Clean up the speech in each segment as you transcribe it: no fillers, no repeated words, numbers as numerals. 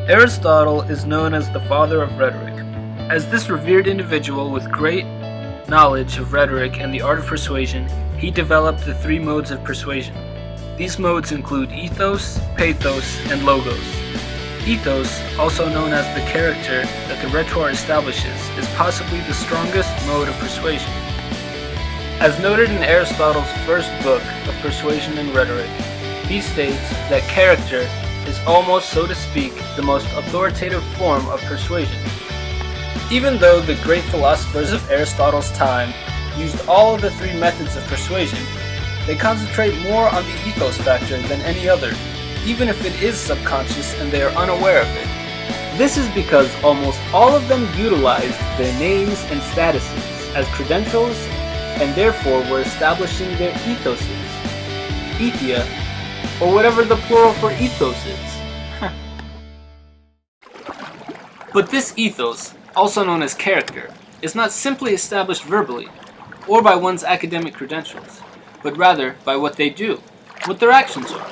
Aristotle is known as the father of rhetoric. As this revered individual with great knowledge of rhetoric and the art of persuasion, he developed the three modes of persuasion. These modes include ethos, pathos, and logos. Ethos, also known as the character that the rhetor establishes, is possibly the strongest mode of persuasion. As noted in Aristotle's first book of Persuasion and Rhetoric, he states that character is almost, so to speak, the most authoritative form of persuasion. Even though the great philosophers of Aristotle's time used all of the three methods of persuasion, they concentrate more on the ethos factor than any other, even if it is subconscious and they are unaware of it. This is because almost all of them utilized their names and statuses as credentials and therefore were establishing their ethoses, ethia, or whatever the plural for ethos is. But this ethos, also known as character, is not simply established verbally, or by one's academic credentials, but rather by what they do, what their actions are.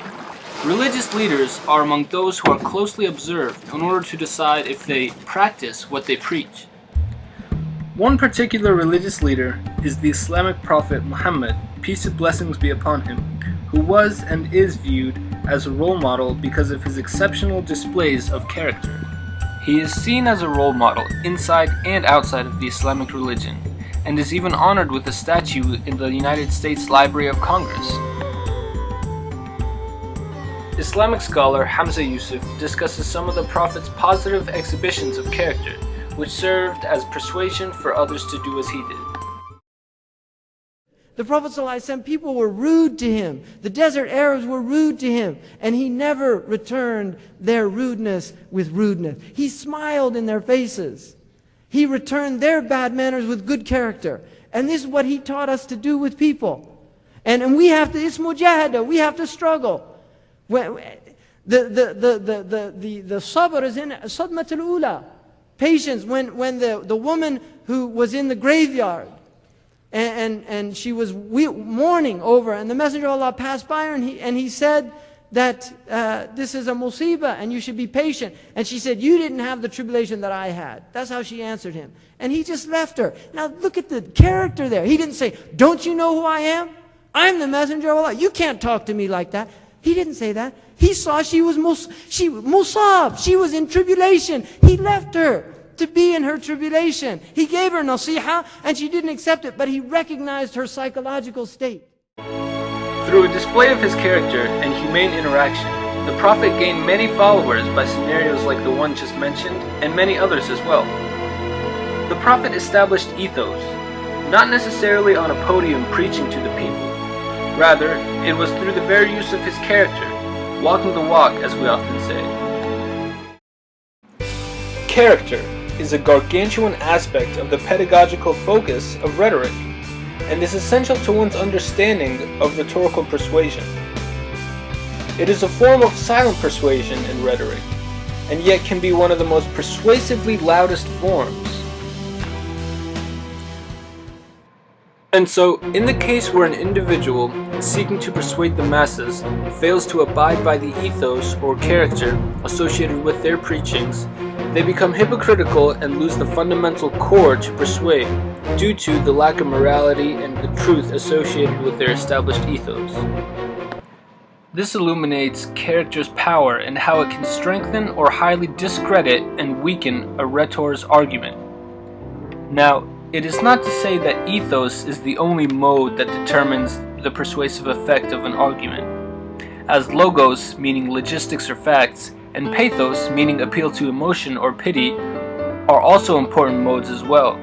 Religious leaders are among those who are closely observed in order to decide if they practice what they preach. One particular religious leader is the Islamic prophet Muhammad, peace and blessings be upon him, who was and is viewed as a role model because of his exceptional displays of character. He is seen as a role model inside and outside of the Islamic religion, and is even honored with a statue in the United States Library of Congress. Islamic scholar Hamza Yusuf discusses some of the Prophet's positive exhibitions of character, which served as persuasion for others to do as he did. The Prophet ﷺ, people were rude to him. The desert Arabs were rude to him. And he never returned their rudeness with rudeness. He smiled in their faces. He returned their bad manners with good character. And this is what he taught us to do with people. And we have to, it's mujahada, we have to struggle. The sabr is in sadmatul ula. Patience, when the woman who was in the graveyard, and she was mourning over, and the Messenger of Allah passed by her, and he said that this is a musibah and you should be patient. And she said, you didn't have the tribulation that I had. That's how she answered him. And he just left her. Now look at the character there. He didn't say, don't you know who I am? I'm the Messenger of Allah. You can't talk to me like that. He didn't say that. He saw she was musab. She was in tribulation. He left her to be in her tribulation. He gave her nasiha and she didn't accept it, but he recognized her psychological state. Through a display of his character and humane interaction, the Prophet gained many followers by scenarios like the one just mentioned, and many others as well. The Prophet established ethos, not necessarily on a podium preaching to the people. Rather, it was through the very use of his character, walking the walk, as we often say. Character is a gargantuan aspect of the pedagogical focus of rhetoric, and is essential to one's understanding of rhetorical persuasion. It is a form of silent persuasion in rhetoric, and yet can be one of the most persuasively loudest forms. And so, in the case where an individual, seeking to persuade the masses, fails to abide by the ethos or character associated with their preachings, they become hypocritical and lose the fundamental core to persuade, due to the lack of morality and the truth associated with their established ethos. This illuminates character's power and how it can strengthen or highly discredit and weaken a rhetor's argument. Now, it is not to say that ethos is the only mode that determines the persuasive effect of an argument, as logos, meaning logistics or facts, and pathos, meaning appeal to emotion or pity, are also important modes as well.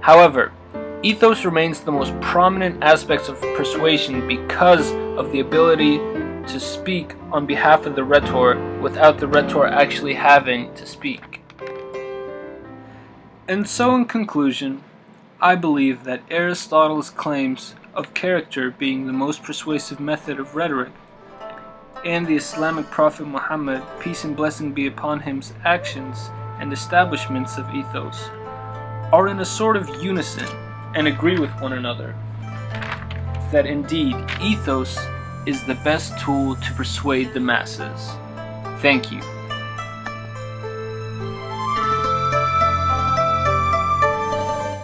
However, ethos remains the most prominent aspect of persuasion because of the ability to speak on behalf of the rhetor without the rhetor actually having to speak. And so, in conclusion, I believe that Aristotle's claims of character being the most persuasive method of rhetoric, and the Islamic prophet Muhammad, peace and blessing be upon him's actions and establishments of ethos, are in a sort of unison and agree with one another. That indeed, ethos is the best tool to persuade the masses. Thank you.